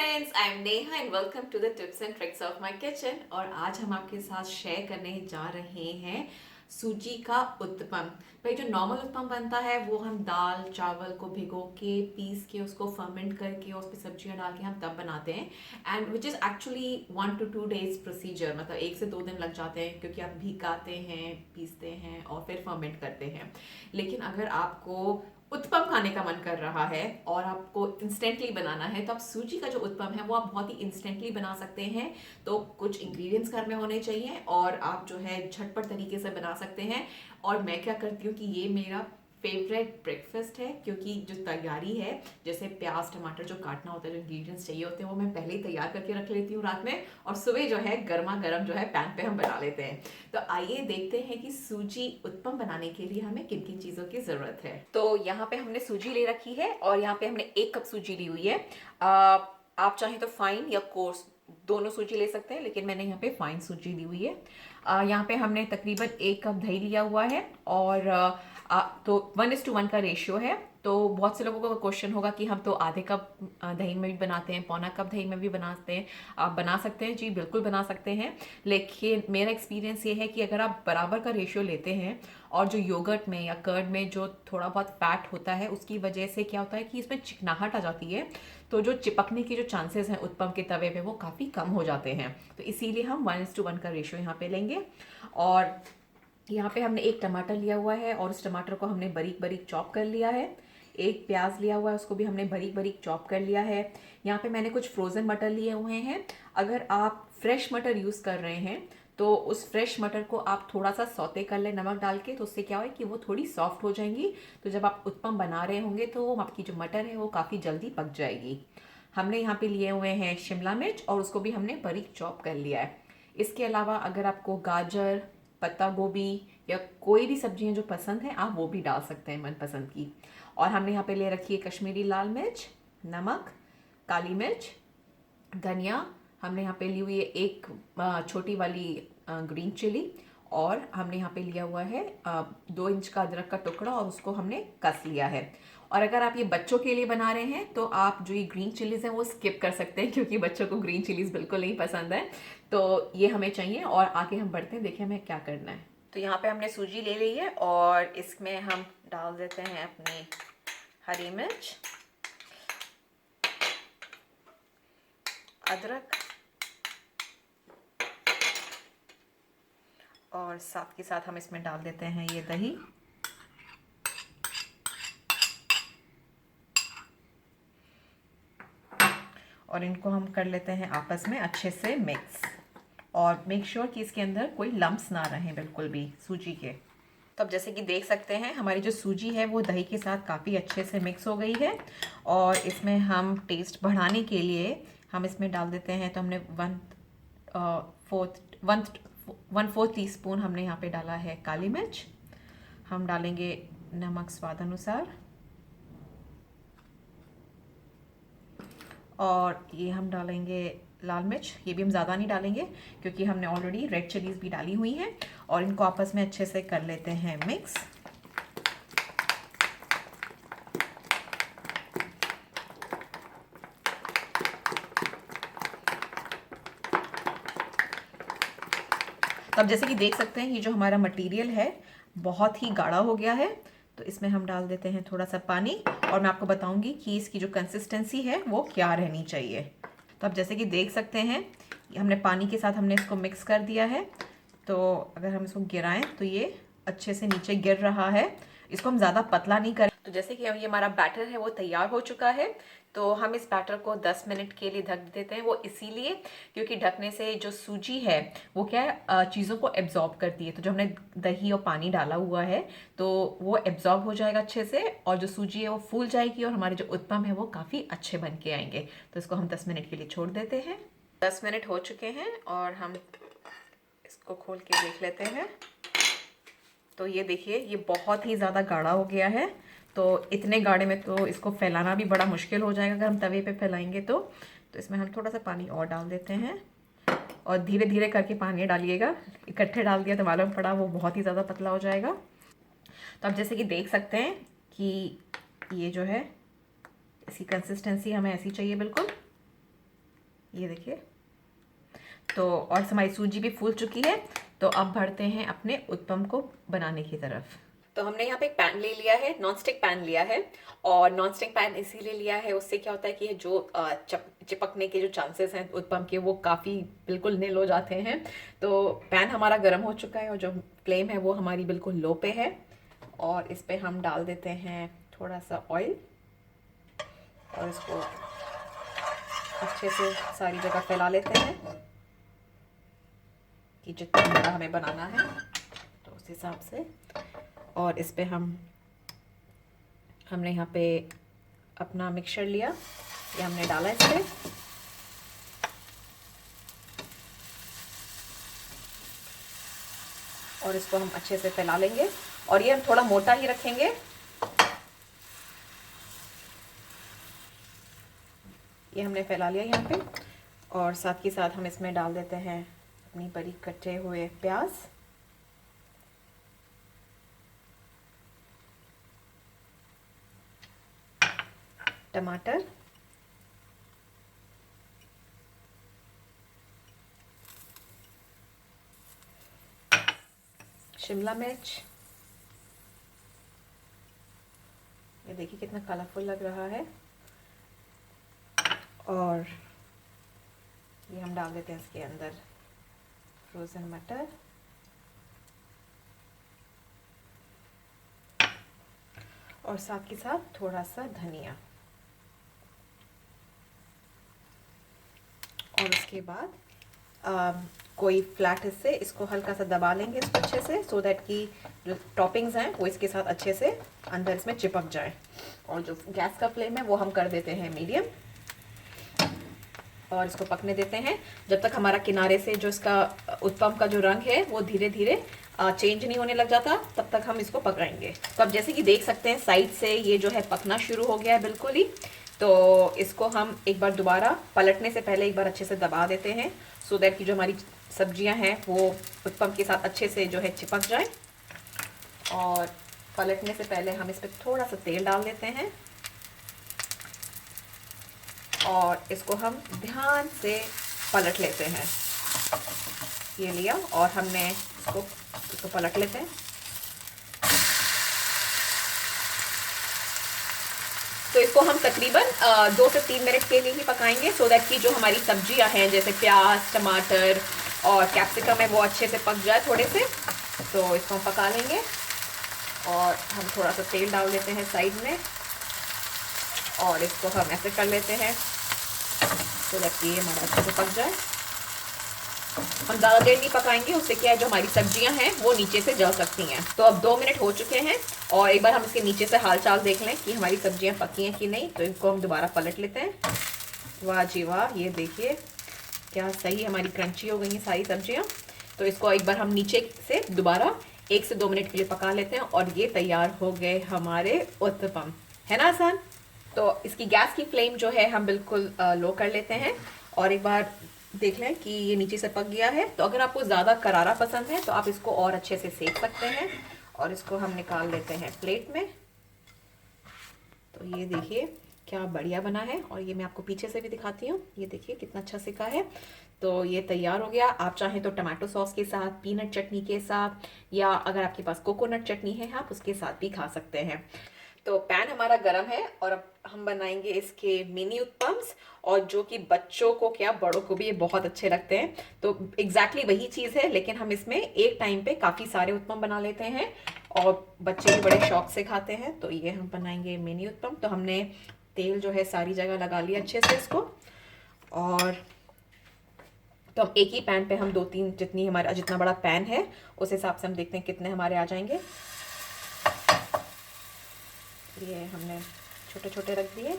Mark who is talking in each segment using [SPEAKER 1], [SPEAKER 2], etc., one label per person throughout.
[SPEAKER 1] Friends, I am Neha and welcome to the tips and tricks of my kitchen. और आज हम आपके साथ शेयर करने जा रहे हैं सूजी का उत्पम। भाई, जो नॉर्मल उत्पम बनता है वो हम दाल चावल को भिगो के पीस के उसको फर्मेंट करके और उस पर सब्जियां डाल के हम तब बनाते हैं, and which is actually 1 to 2 days procedure. मतलब 1 से 2 दिन लग जाते हैं क्योंकि आप भिगाते हैं, पीसते हैं और फिर फर्मेंट करते हैं। लेकिन अगर आपको उत्पम खाने का मन कर रहा है और आपको इंस्टेंटली बनाना है तो आप सूजी का जो उत्पम है वो आप बहुत ही इंस्टेंटली बना सकते हैं। तो कुछ इंग्रेडिएंट्स घर में होने चाहिए और आप जो है झटपट तरीके से बना सकते हैं। और मैं क्या करती हूँ कि ये मेरा फेवरेट ब्रेकफास्ट है, क्योंकि जो तैयारी है, जैसे प्याज टमाटर जो काटना होता है, जो इंग्रेडिएंट्स चाहिए होते हैं वो मैं पहले ही तैयार करके रख लेती हूँ रात में, और सुबह जो है गर्मा गर्म जो है पैन पे हम बना लेते हैं। तो आइए देखते हैं कि सूजी उत्पम बनाने के लिए हमें किन किन चीज़ों की ज़रूरत है। तो यहाँ पे हमने सूजी ले रखी है और यहाँ पे हमने 1 कप सूजी ली हुई है। आप चाहें तो फाइन या कोर्स दोनों सूजी ले सकते हैं, लेकिन मैंने यहाँ पे फाइन सूजी ली हुई है। यहाँ पे हमने तकरीबन 1 कप दही लिया हुआ है और तो 1:1 का रेशियो है। तो बहुत से लोगों को क्वेश्चन होगा कि हम तो आधे कप दही में भी बनाते हैं, पौना कप दही में भी बनाते हैं। आप बना सकते हैं जी, बिल्कुल बना सकते हैं। लेकिन मेरा एक्सपीरियंस ये है कि अगर आप बराबर का रेशियो लेते हैं और जो योगर्ट में या कर्ड में जो थोड़ा बहुत फैट होता है उसकी वजह से क्या होता है कि इसमें चिकनाहट आ जाती है, तो जो चिपकने की जो चांसेस हैं उत्पम के तवे पे वो काफ़ी कम हो जाते हैं। तो इसीलिए हम 1:1 का रेशियो यहाँ पे लेंगे। और यहाँ पे हमने 1 टमाटर लिया हुआ है और उस टमाटर को हमने बारीक बारीक चॉप कर लिया है। 1 प्याज लिया हुआ है, उसको भी हमने बारीक बारीक चॉप कर लिया है। यहाँ पे मैंने कुछ फ्रोज़न मटर लिए हुए हैं। अगर आप फ्रेश मटर यूज़ कर रहे हैं तो उस फ्रेश मटर को आप थोड़ा सा सौते कर लें नमक डाल के, तो उससे क्या हो कि वो थोड़ी सॉफ्ट हो जाएंगी। तो जब आप उत्पम बना रहे होंगे तो वो आपकी जो मटर है वो काफ़ी जल्दी पक जाएगी। हमने यहाँ पे लिए हुए हैं शिमला मिर्च और उसको भी हमने बारीक चॉप कर लिया है। इसके अलावा अगर आपको गाजर, पत्ता गोभी या कोई भी सब्जियां जो पसंद है आप वो भी डाल सकते हैं मनपसंद की। और हमने यहाँ पे ले रखी है कश्मीरी लाल मिर्च, नमक, काली मिर्च, धनिया। हमने यहाँ पे ली हुई है 1 छोटी वाली ग्रीन चिली। और हमने यहाँ पे लिया हुआ है 2 इंच का अदरक का टुकड़ा और उसको हमने कस लिया है। और अगर आप ये बच्चों के लिए बना रहे हैं तो आप जो ये ग्रीन चिलीज़ हैं वो स्किप कर सकते हैं, क्योंकि बच्चों को ग्रीन चिलीज़ बिल्कुल नहीं पसंद है। तो ये हमें चाहिए और आगे हम बढ़ते हैं, देखिए हमें क्या करना है। तो यहाँ पे हमने सूजी ले ली है और इसमें हम डाल देते हैं अपनी हरी मिर्च, अदरक और साथ के साथ हम इसमें डाल देते हैं ये दही। और इनको हम कर लेते हैं आपस में अच्छे से मिक्स, और मेक श्योर कि इसके अंदर कोई लम्प्स ना रहें बिल्कुल भी सूजी के। तो अब जैसे कि देख सकते हैं हमारी जो सूजी है वो दही के साथ काफ़ी अच्छे से मिक्स हो गई है। और इसमें हम टेस्ट बढ़ाने के लिए हम इसमें डाल देते हैं, तो हमने 1/4 टीस्पून हमने यहाँ पे डाला है काली मिर्च। हम डालेंगे नमक स्वाद अनुसार, और ये हम डालेंगे लाल मिर्च। ये भी हम ज़्यादा नहीं डालेंगे क्योंकि हमने ऑलरेडी रेड चिलीज़ भी डाली हुई हैं। और इनको आपस में अच्छे से कर लेते हैं मिक्स। तो अब जैसे कि देख सकते हैं ये जो हमारा मटेरियल है बहुत ही गाढ़ा हो गया है, तो इसमें हम डाल देते हैं थोड़ा सा पानी। और मैं आपको बताऊंगी कि इसकी जो कंसिस्टेंसी है वो क्या रहनी चाहिए। तो अब जैसे कि देख सकते हैं हमने पानी के साथ हमने इसको मिक्स कर दिया है। तो अगर हम इसको गिराएं तो ये अच्छे से नीचे गिर रहा है। इसको हम ज़्यादा पतला नहीं करें। तो जैसे कि अब ये हमारा बैटर है वो तैयार हो चुका है, तो हम इस बैटर को 10 मिनट के लिए ढक देते हैं। वो इसीलिए क्योंकि ढकने से जो सूजी है वो क्या है चीज़ों को एब्जॉर्ब करती है। तो जो हमने दही और पानी डाला हुआ है तो वो एब्जॉर्ब हो जाएगा अच्छे से, और जो सूजी है वो फूल जाएगी और हमारे जो उत्पम है वो काफ़ी अच्छे बन के आएंगे। तो इसको हम 10 मिनट के लिए छोड़ देते हैं। 10 मिनट हो चुके हैं और हम इसको खोल के देख लेते हैं। तो ये देखिए ये बहुत ही ज़्यादा गाढ़ा हो गया है। तो इतने गाढ़े में तो इसको फैलाना भी बड़ा मुश्किल हो जाएगा अगर हम तवे पे फैलाएंगे तो इसमें हम थोड़ा सा पानी और डाल देते हैं, और धीरे धीरे करके पानी डालिएगा। इकट्ठे डाल दिया तो मालूम पड़ा वो बहुत ही ज़्यादा पतला हो जाएगा। तो अब जैसे कि देख सकते हैं कि ये जो है इसकी कंसिस्टेंसी हमें ऐसी चाहिए बिल्कुल। ये देखिए। तो और हमारी सूजी भी फूल चुकी है। तो अब बढ़ते हैं अपने उत्पम को बनाने की तरफ। तो हमने यहाँ पे एक पैन ले लिया है, नॉन स्टिक पैन लिया है। और नॉन स्टिक पैन इसीलिए लिया है, उससे क्या होता है कि जो चिपकने के जो चांसेस हैं उत्पम के, वो काफ़ी बिल्कुल निल हो जाते हैं। तो पैन हमारा गर्म हो चुका है और जो फ्लेम है वो हमारी बिल्कुल लो पे है। और इस पे हम डाल देते हैं थोड़ा सा ऑयल और इसको अच्छे से सारी जगह फैला लेते हैं कि जितना बड़ा हमें बनाना है तो उस हिसाब से। और इस पे हमने यहाँ पे अपना मिक्सचर लिया, ये हमने डाला इस पे। और इसको हम अच्छे से फैला लेंगे और ये हम थोड़ा मोटा ही रखेंगे। ये हमने फैला लिया यहाँ पे। और साथ ही साथ हम इसमें डाल देते हैं अपनी बारीक कटे हुए प्याज, टमाटर, शिमला मिर्च। ये देखिए कितना कलरफुल लग रहा है। और ये हम डाल देते हैं इसके अंदर फ्रोज़न मटर और साथ के साथ थोड़ा सा धनिया। और उसके बाद कोई फ्लैट हिस्से इसको हल्का सा दबा लेंगे इसको अच्छे से, सो दैट कि जो टॉपिंग्स हैं वो इसके साथ अच्छे से अंदर इसमें चिपक जाए। और जो गैस का फ्लेम है वो हम कर देते हैं मीडियम और इसको पकने देते हैं जब तक हमारा किनारे से जो इसका उत्पम का जो रंग है वो धीरे धीरे चेंज नहीं होने लग जाता, तब तक हम इसको पकाएंगे। तो अब जैसे कि देख सकते हैं साइड से ये जो है पकना शुरू हो गया है बिल्कुल ही। तो इसको हम एक बार दोबारा पलटने से पहले एक बार अच्छे से दबा देते हैं, सो दैट कि जो हमारी सब्जियां हैं वो उत्पम के साथ अच्छे से जो है चिपक जाए। और पलटने से पहले हम इस पर थोड़ा सा तेल डाल देते हैं और इसको हम ध्यान से पलट लेते हैं। ये लिया और हमने इसको पलट लेते हैं। तो इसको हम तकरीबन 2 से 3 मिनट के लिए ही पकाएंगे, सो दैट कि जो हमारी सब्जियां हैं जैसे प्याज, टमाटर और कैप्सिकम है वो अच्छे से पक जाए थोड़े से। तो इसको हम पका लेंगे और हम थोड़ा सा तेल डाल देते हैं साइड में और इसको हम ऐसे कर लेते हैं तो दैट ये हमारा अच्छे से पक जाए। हम ज़्यादा देर नहीं पकाएंगे, उससे क्या है जो हमारी सब्जियां हैं वो नीचे से जल सकती हैं। तो अब 2 मिनट हो चुके हैं और एक बार हम इसके नीचे से हाल चाल देख लें कि हमारी सब्जियां पकी हैं कि नहीं। तो इनको हम दोबारा पलट लेते हैं। वाह जी वाह, ये देखिए क्या सही हमारी क्रंची हो गई हैं सारी सब्जियां। तो इसको एक बार हम नीचे से दोबारा 1 से 2 मिनट के लिए पका लेते हैं और ये तैयार हो गए हमारे उत्तपम। है ना आसान। तो इसकी गैस की फ्लेम जो है हम बिल्कुल लो कर लेते हैं और एक बार देख लें कि ये नीचे से पक गया है। तो अगर आपको ज़्यादा करारा पसंद है तो आप इसको और अच्छे से सेक सकते हैं। और इसको हम निकाल लेते हैं प्लेट में। तो ये देखिए क्या बढ़िया बना है और ये मैं आपको पीछे से भी दिखाती हूँ। ये देखिए कितना अच्छा सिका है। तो ये तैयार हो गया। आप चाहें तो टमाटो सॉस के साथ, पीनट चटनी के साथ, या अगर आपके पास कोकोनट चटनी है आप उसके साथ भी खा सकते हैं। तो पैन हमारा गरम है और अब हम बनाएंगे इसके मिनी उत्पम्स, और जो कि बच्चों को क्या बड़ों को भी ये बहुत अच्छे लगते हैं। तो एग्जैक्टली वही चीज़ है, लेकिन हम इसमें एक टाइम पे काफ़ी सारे उत्पम बना लेते हैं और बच्चे भी बड़े शौक से खाते हैं। तो ये हम बनाएंगे मिनी उत्पम। तो हमने तेल जो है सारी जगह लगा लिया अच्छे से इसको। और तो हम एक ही पैन पे हम 2-3 जितनी हमारा जितना बड़ा पैन है उस हिसाब से हम देखते हैं कितने हमारे आ जाएंगे। ये हमने छोटे छोटे रख दिए।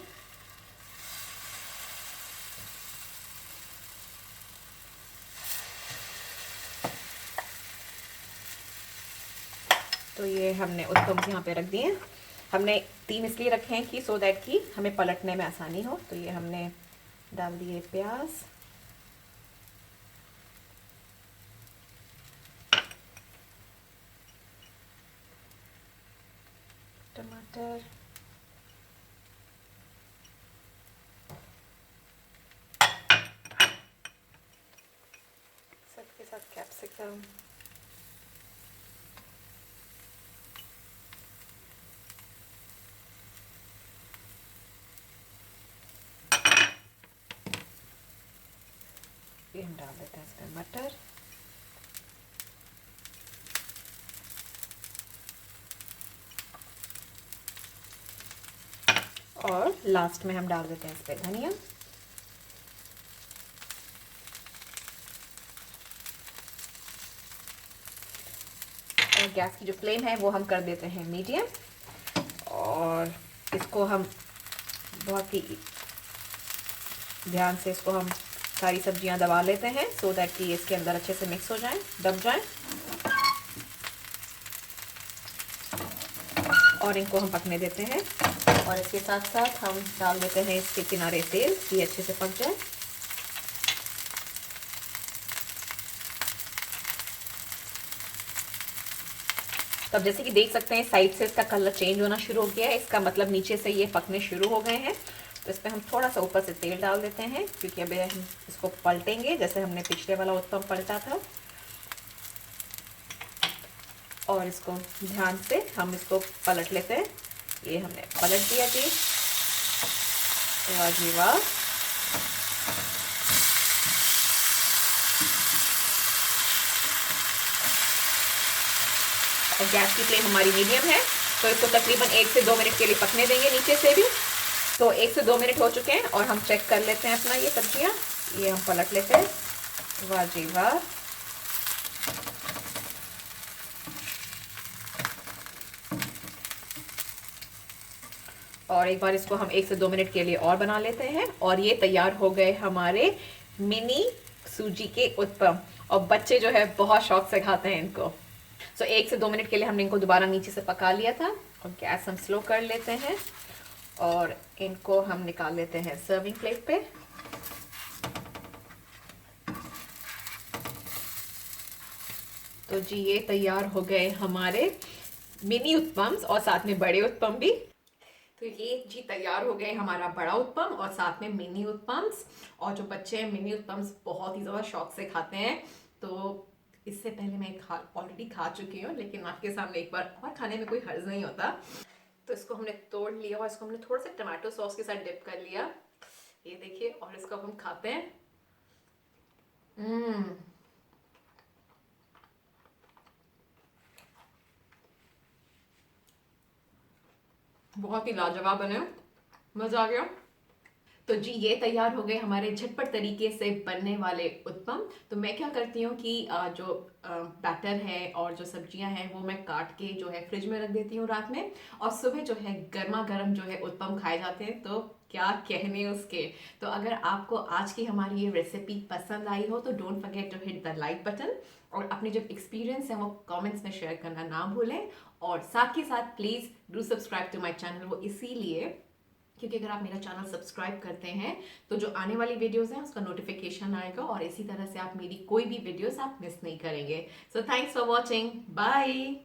[SPEAKER 1] तो ये हमने उत्पम यहाँ पे रख दिए। हमने 3 इसलिए रखे हैं कि सो दैट कि हमें पलटने में आसानी हो। तो ये हमने डाल दिए प्याज, टमाटर, कैप्सिकम, ये हम डाल देते हैं इसमें मटर, और लास्ट में हम डाल देते हैं इस पे धनिया। और गैस की जो फ्लेम है वो हम कर देते हैं मीडियम, और इसको हम बहुत ही ध्यान से इसको हम सारी सब्जियां दबा लेते हैं सो दैट कि इसके अंदर अच्छे से मिक्स हो जाएं, दब जाएं। और इनको हम पकने देते हैं, और इसके साथ साथ हम डाल देते हैं इसके किनारे तेल, ये अच्छे से पक जाए। तो अब जैसे कि देख सकते हैं साइड से इसका कलर चेंज होना शुरू हो गया है, इसका मतलब नीचे से ये पकने शुरू हो गए हैं। तो इस पर हम थोड़ा सा ऊपर से तेल डाल देते हैं, क्योंकि अभी हम इसको पलटेंगे जैसे हमने पिछले वाला उत्तपम पलटा था। और इसको ध्यान से हम इसको पलट लेते हैं। ये हमने पलट दिया जी, वाह जी वाह। और गैस की फ्लेम हमारी मीडियम है, तो इसको तकरीबन 1 से 2 मिनट के लिए पकने देंगे नीचे से भी। तो 1 से 2 मिनट हो चुके हैं और हम चेक कर लेते हैं अपना ये सब्जियां। ये हम पलट लेते हैं, वाह जी वाह। और एक बार इसको हम 1 से 2 मिनट के लिए और बना लेते हैं, और ये तैयार हो गए हमारे मिनी सूजी के उत्तपम। और बच्चे जो है बहुत शौक से खाते हैं इनको। सो 1 से 2 मिनट के लिए हमने इनको दोबारा नीचे से पका लिया था, और गैस हम स्लो कर लेते हैं, और इनको हम निकाल लेते हैं सर्विंग प्लेट पे। तो जी ये तैयार हो गए हमारे मिनी उत्तपम, और साथ में बड़े उत्तपम भी। तो ये जी तैयार हो गए हमारा बड़ा उत्तपम और साथ में मिनी उत्तपम्स। और जो बच्चे हैं मिनी उत्तपम्स बहुत ही ज़्यादा शौक से खाते हैं। तो इससे पहले मैं ऑलरेडी खा चुकी हूँ, लेकिन आपके सामने एक बार और खाने में कोई हर्ज नहीं होता। तो इसको हमने तोड़ लिया और इसको हमने थोड़ा सा टमाटो सॉस के साथ डिप कर लिया, ये देखिए। और इसको हम खाते हैं। बहुत ही लाजवाब बने, मज़ा आ गया। तो जी ये तैयार हो गए हमारे झटपट तरीके से बनने वाले उत्तपम। तो मैं क्या करती हूँ कि जो बैटर है और जो सब्जियां हैं वो मैं काट के जो है फ्रिज में रख देती हूँ रात में, और सुबह जो है गर्मा गर्म जो है उत्तपम खाए जाते हैं। तो क्या कहने उसके। तो अगर आपको आज की हमारी ये रेसिपी पसंद आई हो तो don't forget to hit the like button, और अपने जो एक्सपीरियंस है वो कमेंट्स में शेयर करना ना भूलें। और साथ ही साथ please do subscribe to my channel, वो इसीलिए क्योंकि अगर आप मेरा चैनल सब्सक्राइब करते हैं तो जो आने वाली वीडियोस हैं उसका नोटिफिकेशन आएगा, और इसी तरह से आप मेरी कोई भी वीडियोस आप मिस नहीं करेंगे। So thanks for watching, bye.